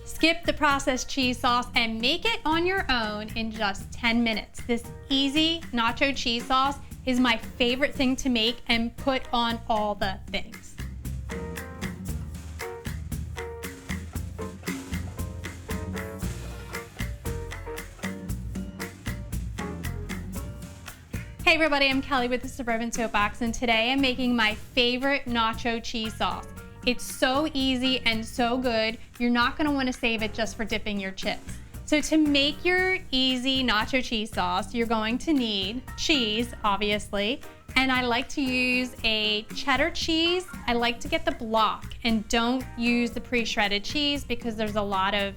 Skip the processed cheese sauce and make it on your own in just 10 minutes. This easy nacho cheese sauce is my favorite thing to make and put on all the things. Hey everybody, I'm Kelly with the Suburban Soapbox, and today I'm making my favorite nacho cheese sauce. It's so easy and so good, you're not gonna wanna save it just for dipping your chips. So to make your easy nacho cheese sauce, you're going to need cheese, obviously, and I like to use a cheddar cheese. I like to get the block and don't use the pre-shredded cheese because there's a lot of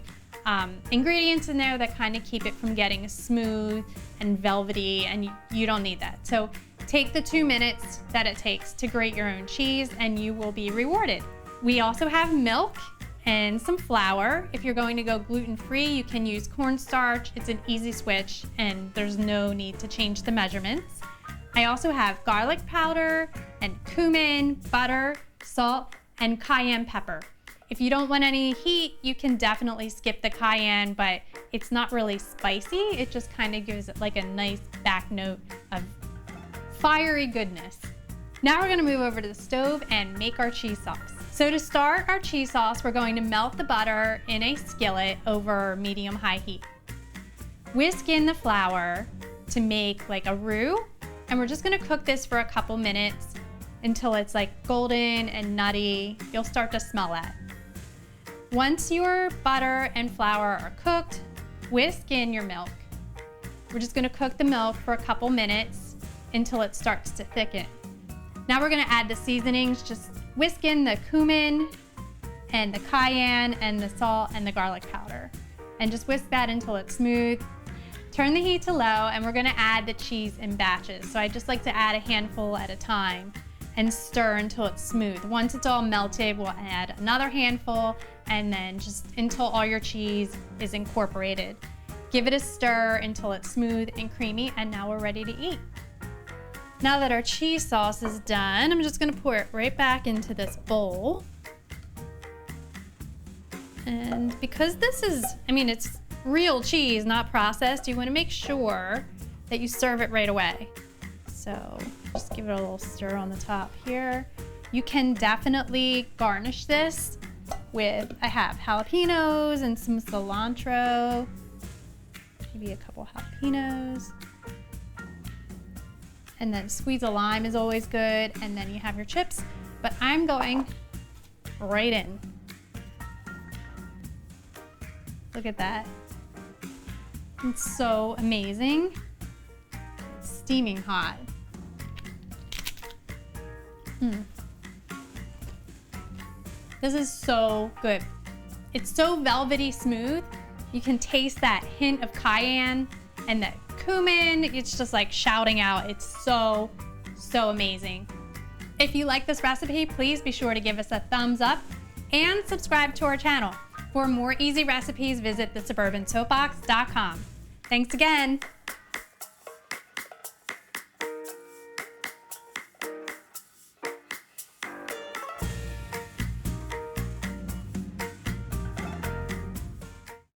ingredients in there that kind of keep it from getting smooth and velvety, and you don't need that. So take the 2 minutes that it takes to grate your own cheese and you will be rewarded. We also have milk and some flour. If you're going to go gluten-free, you can use cornstarch. It's an easy switch and there's no need to change the measurements. I also have garlic powder and cumin, butter, salt, and cayenne pepper. If you don't want any heat, you can definitely skip the cayenne, but it's not really spicy. It just kind of gives it like a nice back note of fiery goodness. Now we're gonna move over to the stove and make our cheese sauce. So to start our cheese sauce, we're going to melt the butter in a skillet over medium-high heat. Whisk in the flour to make like a roux, and we're just gonna cook this for a couple minutes until it's like golden and nutty. You'll start to smell that. Once your butter and flour are cooked, whisk in your milk. We're just gonna cook the milk for a couple minutes until it starts to thicken. Now we're gonna add the seasonings. Just whisk in the cumin and the cayenne and the salt and the garlic powder. And just whisk that until it's smooth. Turn the heat to low and we're gonna add the cheese in batches. So I just like to add a handful at a time and stir until it's smooth. Once it's all melted, we'll add another handful and then just until all your cheese is incorporated. Give it a stir until it's smooth and creamy, and now we're ready to eat. Now that our cheese sauce is done, I'm just gonna pour it right back into this bowl. And because this is, it's real cheese, not processed, you wanna make sure that you serve it right away. So just give it a little stir on the top here. You can definitely garnish this with, I have jalapenos and some cilantro, maybe a couple jalapenos. And then squeeze a lime is always good, and then you have your chips, but I'm going right in. Look at that. It's so amazing. It's steaming hot. This is so good. It's so velvety smooth. You can taste that hint of cayenne and that cumin. It's just like shouting out. It's so, so amazing. If you like this recipe, please be sure to give us a thumbs up and subscribe to our channel. For more easy recipes, visit thesuburbansoapbox.com. Thanks again.